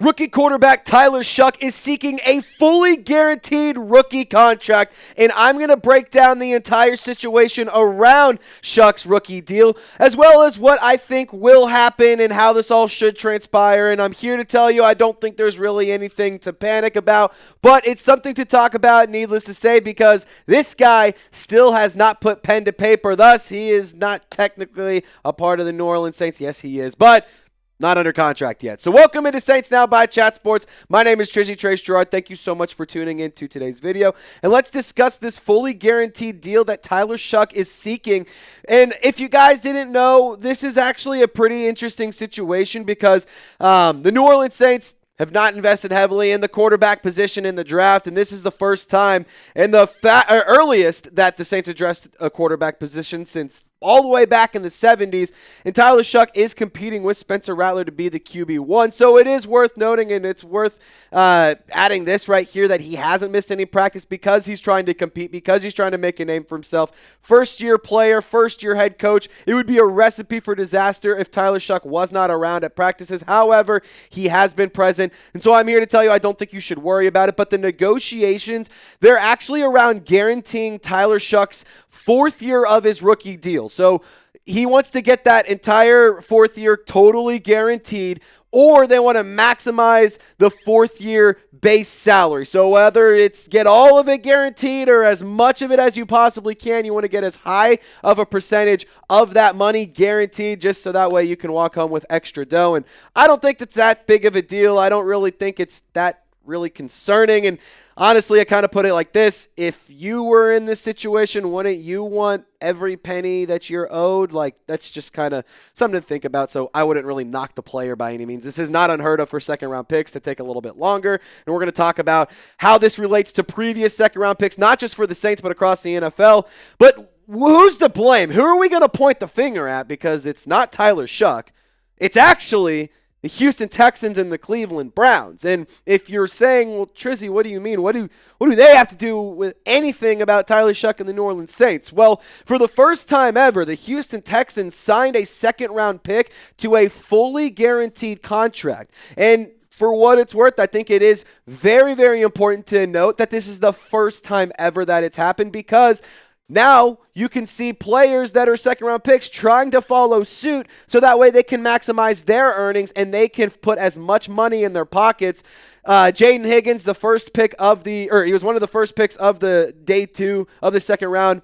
Rookie quarterback Tyler Shough is seeking a fully guaranteed rookie contract, and I'm going to break down the entire situation around Shuck's rookie deal, as well as what I think will happen and how this all should transpire. And I'm here to tell you I don't think there's really anything to panic about, but it's something to talk about, needless to say, because this guy still has not put pen to paper. Thus, he is not technically a part of the New Orleans Saints. Yes, he is, but not under contract yet. So welcome into Saints Now by Chat Sports. My name is Trizzy Girouard. Thank you so much for tuning in to today's video. And let's discuss this fully guaranteed deal that Tyler Shough is seeking. And if you guys didn't know, this is actually a pretty interesting situation because the New Orleans Saints have not invested heavily in the quarterback position in the draft, and this is the first time and the earliest that the Saints addressed a quarterback position since all the way back in the 70s, and Tyler Shough is competing with Spencer Rattler to be the QB1. So it is worth noting, and it's worth adding this right here, that he hasn't missed any practice because he's trying to compete, because he's trying to make a name for himself. First-year player, first-year head coach. It would be a recipe for disaster if Tyler Shough was not around at practices. However, he has been present, and so I'm here to tell you I don't think you should worry about it, but the negotiations, they're actually around guaranteeing Tyler Shough's fourth year of his rookie deal. So he wants to get that entire fourth year totally guaranteed, or they want to maximize the fourth year base salary. So whether it's get all of it guaranteed or as much of it as you possibly can, you want to get as high of a percentage of that money guaranteed, just so that way you can walk home with extra dough. And I don't think that's that big of a deal. I don't really think it's that really concerning. And honestly, I kind of put it like this: if you were in this situation, wouldn't you want every penny that you're owed? Like, that's just kind of something to think about. So I wouldn't really knock the player by any means. This is not unheard of for second-round picks to take a little bit longer. And we're going to talk about how this relates to previous second-round picks, not just for the Saints, but across the NFL. But who's to blame? Who are we going to point the finger at? Because it's not Tyler Shough. It's actually the Houston Texans and the Cleveland Browns. And if you're saying, well, Trizzy, what do you mean? What do they have to do with anything about Tyler Shough and the New Orleans Saints? Well, for the first time ever, the Houston Texans signed a second-round pick to a fully guaranteed contract. And for what it's worth, I think it is very, very important to note that this is the first time ever that it's happened, because now you can see players that are second-round picks trying to follow suit, so that way they can maximize their earnings and they can put as much money in their pockets. Jayden Higgins, he was one of the first picks of the day 2 of the second round.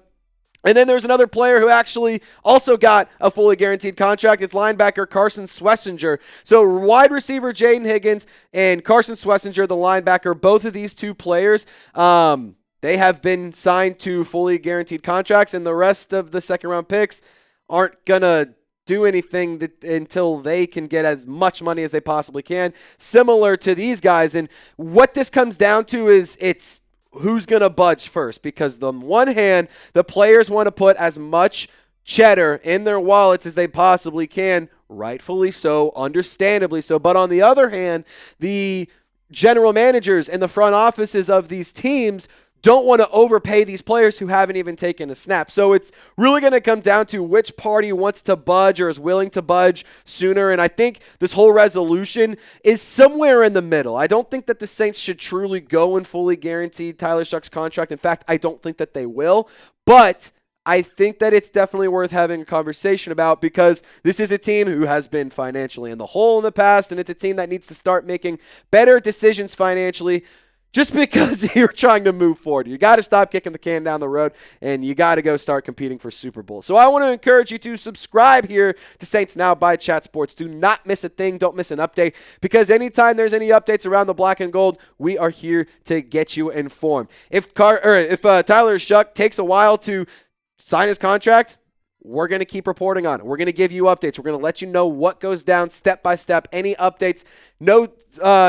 And then there's another player who actually also got a fully guaranteed contract. It's linebacker Carson Schwesinger. So wide receiver Jayden Higgins and Carson Schwesinger, the linebacker, both of these two players, they have been signed to fully guaranteed contracts, and the rest of the second-round picks aren't going to do anything until they can get as much money as they possibly can, similar to these guys. And what this comes down to is it's who's going to budge first, because on one hand, the players want to put as much cheddar in their wallets as they possibly can, rightfully so, understandably so. But on the other hand, the general managers and the front offices of these teams don't want to overpay these players who haven't even taken a snap. So it's really going to come down to which party wants to budge or is willing to budge sooner. And I think this whole resolution is somewhere in the middle. I don't think that the Saints should truly go and fully guarantee Tyler Shough's contract. In fact, I don't think that they will. But I think that it's definitely worth having a conversation about, because this is a team who has been financially in the hole in the past, and it's a team that needs to start making better decisions financially. Just because you're trying to move forward, you got to stop kicking the can down the road, and you got to go start competing for Super Bowl. So I want to encourage you to subscribe here to Saints Now by Chat Sports. Do not miss a thing. Don't miss an update, because anytime there's any updates around the black and gold, we are here to get you informed. If Tyler Shough takes a while to sign his contract, we're going to keep reporting on it. We're going to give you updates. We're going to let you know what goes down step by step. Any updates, no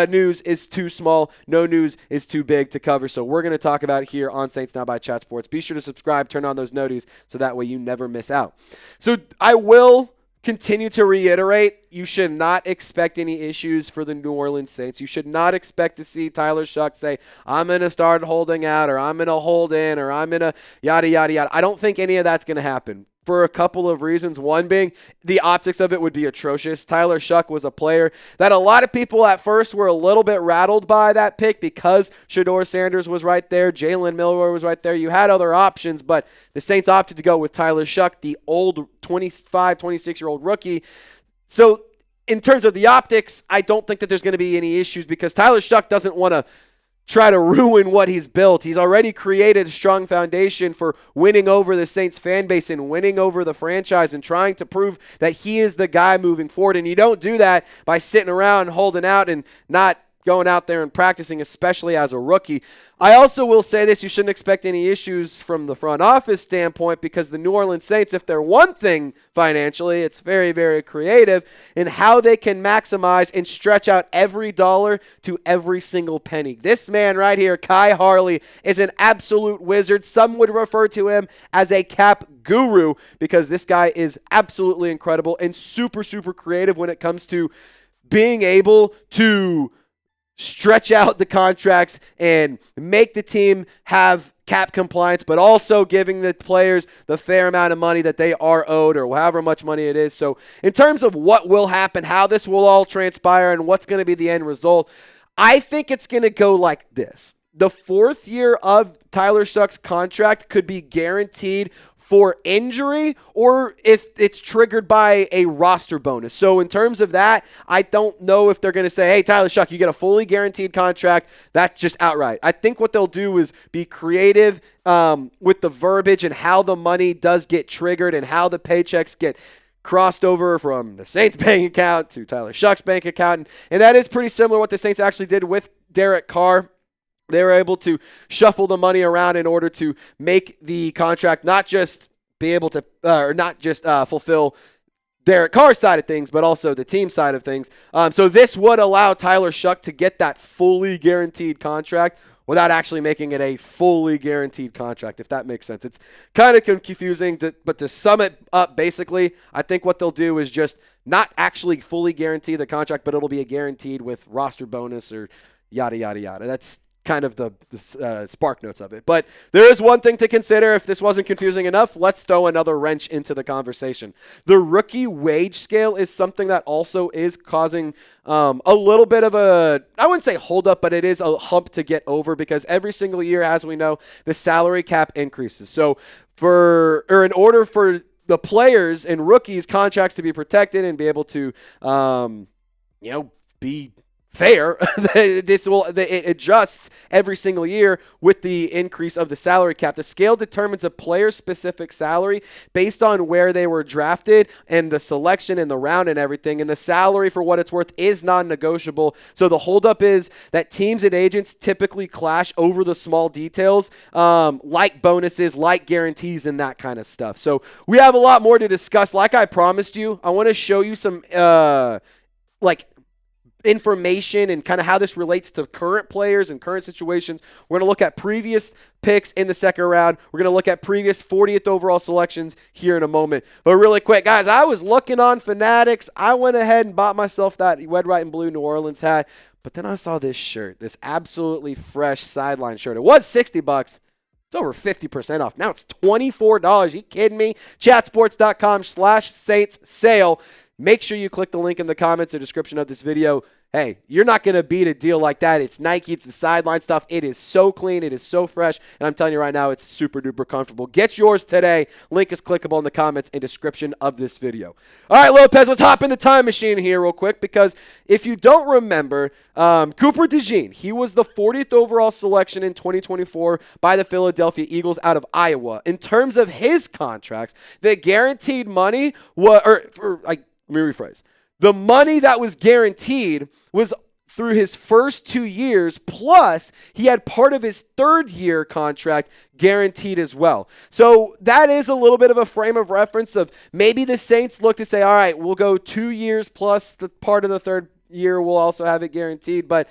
news is too small. No news is too big to cover. So we're going to talk about it here on Saints Now by Chat Sports. Be sure to subscribe, turn on those noties, so that way you never miss out. So I will continue to reiterate, you should not expect any issues for the New Orleans Saints. You should not expect to see Tyler Shough say, I'm going to start holding out, or I'm going to hold in, or I'm going to yada, yada, yada. I don't think any of that's going to happen. for a couple of reasons. One being the optics of it would be atrocious. Tyler Shough was a player that a lot of people at first were a little bit rattled by that pick because Shedeur Sanders was right there. Jalen Milroe was right there. You had other options, but the Saints opted to go with Tyler Shough, the old 25, 26-year-old rookie. So in terms of the optics, I don't think that there's going to be any issues because Tyler Shough doesn't want to try to ruin what he's built. He's already created a strong foundation for winning over the Saints fan base and winning over the franchise and trying to prove that he is the guy moving forward. And you don't do that by sitting around holding out and not going out there and practicing, especially as a rookie. I also will say this, you shouldn't expect any issues from the front office standpoint because the New Orleans Saints, if they're one thing financially, it's very, very creative in how they can maximize and stretch out every dollar to every single penny. This man right here, Kai Harley, is an absolute wizard. Some would refer to him as a cap guru because this guy is absolutely incredible and super, super creative when it comes to being able to stretch out the contracts and make the team have cap compliance, but also giving the players the fair amount of money that they are owed or however much money it is. So in terms of what will happen, how this will all transpire, and what's going to be the end result, I think it's going to go like this. The fourth year of Tyler Shough's contract could be guaranteed for injury or if it's triggered by a roster bonus. So in terms of that, I don't know if they're going to say, hey, Tyler Shough, you get a fully guaranteed contract. That's just outright. I think what they'll do is be creative with the verbiage and how the money does get triggered and how the paychecks get crossed over from the Saints bank account to Tyler Shough's bank account. And that is pretty similar to what the Saints actually did with Derek Carr. They were able to shuffle the money around in order to make the contract not just be able to, or not just fulfill Derek Carr's side of things, but also the team side of things. So this would allow Tyler Shough to get that fully guaranteed contract without actually making it a fully guaranteed contract, if that makes sense. It's kind of confusing, but to sum it up, basically, I think what they'll do is just not actually fully guarantee the contract, but it'll be a guaranteed with roster bonus or yada, yada, yada. That's kind of the spark notes of it. But there is one thing to consider. If this wasn't confusing enough, let's throw another wrench into the conversation. The rookie wage scale is something that also is causing a little bit of a, I wouldn't say hold up, but it is a hump to get over because every single year, as we know, the salary cap increases. So in order for the players and rookies contracts to be protected and be able to, be fair, it adjusts every single year with the increase of the salary cap. The scale determines a player's specific salary based on where they were drafted and the selection and the round and everything. And the salary, for what it's worth, is non-negotiable. So the holdup is that teams and agents typically clash over the small details, like bonuses, like guarantees, and that kind of stuff. So we have a lot more to discuss. Like I promised you, I want to show you some information and kind of how this relates to current players and current situations. We're going to look at previous picks in the second round. We're going to look at previous 40th overall selections here in a moment. But really quick, guys, I was looking on Fanatics. I went ahead and bought myself that red, white, and blue New Orleans hat. But then I saw this shirt, this absolutely fresh sideline shirt. It was $60. It's over 50% off. Now it's $24. You kidding me? Chatsports.com/Saints sale. Make sure you click the link in the comments or description of this video. Hey, you're not going to beat a deal like that. It's Nike. It's the sideline stuff. It is so clean. It is so fresh. And I'm telling you right now, it's super duper comfortable. Get yours today. Link is clickable in the comments and description of this video. All right, Lopez, let's hop in the time machine here real quick because if you don't remember, Cooper DeJean, he was the 40th overall selection in 2024 by the Philadelphia Eagles out of Iowa. In terms of his contracts, the guaranteed money let me rephrase. The money that was guaranteed was through his first 2 years, plus he had part of his third-year contract guaranteed as well. So that is a little bit of a frame of reference of maybe the Saints look to say, all right, we'll go 2 years plus the part of the third year. We'll also have it guaranteed. But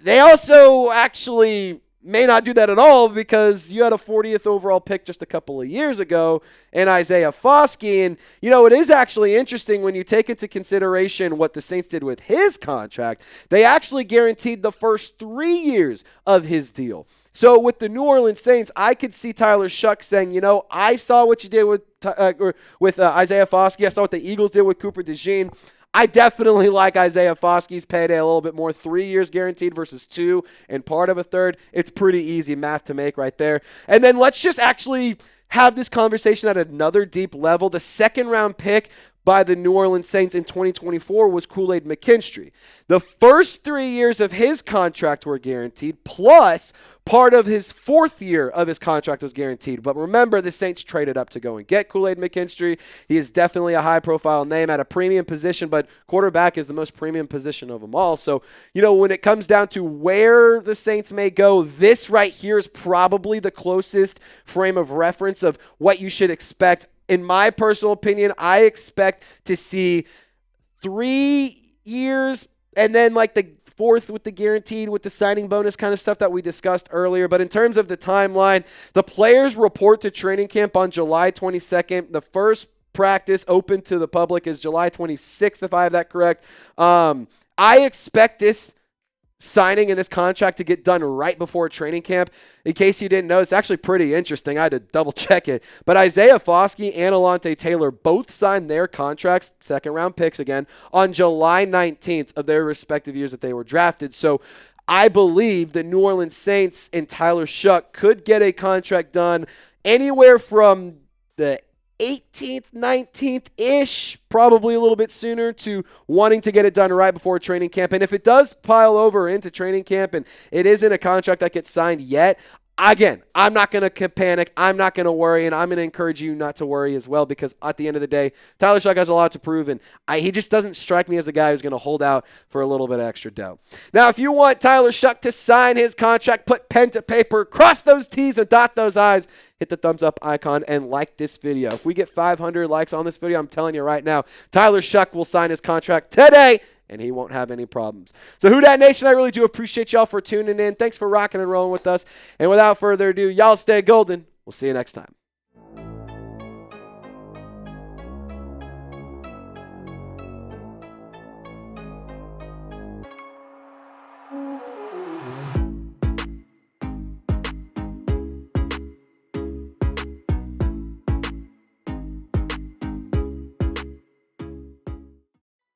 they also actually may not do that at all because you had a 40th overall pick just a couple of years ago in Isaiah Foskey. And, it is actually interesting when you take into consideration what the Saints did with his contract. They actually guaranteed the first 3 years of his deal. So with the New Orleans Saints, I could see Tyler Shough saying, I saw what you did with Isaiah Foskey. I saw what the Eagles did with Cooper DeJean. I definitely like Isaiah Foskey's payday a little bit more. 3 years guaranteed versus 2 and part of a third. It's pretty easy math to make right there. And then let's just actually have this conversation at another deep level. The second-round pick by the New Orleans Saints in 2024 was Kool-Aid McKinstry. The first 3 years of his contract were guaranteed, plus part of his 4th year of his contract was guaranteed. But remember, the Saints traded up to go and get Kool-Aid McKinstry. He is definitely a high-profile name at a premium position, but quarterback is the most premium position of them all. So, when it comes down to where the Saints may go, this right here is probably the closest frame of reference of what you should expect. In my personal opinion, I expect to see 3 years and then like the 4th with the guaranteed with the signing bonus kind of stuff that we discussed earlier. But in terms of the timeline, the players report to training camp on July 22nd. The first practice open to the public is July 26th, if I have that correct. I expect this signing in this contract to get done right before training camp. In case you didn't know, it's actually pretty interesting. I had to double check it. But Isaiah Foskey and Alontae Taylor both signed their contracts, second-round picks again, on July 19th of their respective years that they were drafted. So I believe the New Orleans Saints and Tyler Shough could get a contract done anywhere from the 18th, 19th-ish, probably a little bit sooner, to wanting to get it done right before training camp. And if it does pile over into training camp and it isn't a contract that gets signed yet, again, I'm not going to panic. I'm not going to worry, and I'm going to encourage you not to worry as well, because at the end of the day, Tyler Shough has a lot to prove, and he just doesn't strike me as a guy who's going to hold out for a little bit of extra dough. Now, if you want Tyler Shough to sign his contract, put pen to paper, cross those T's and dot those I's, hit the thumbs up icon and like this video. If we get 500 likes on this video, I'm telling you right now, Tyler Shough will sign his contract today, and he won't have any problems. So Who Dat Nation, I really do appreciate y'all for tuning in. Thanks for rocking and rolling with us. And without further ado, y'all stay golden. We'll see you next time.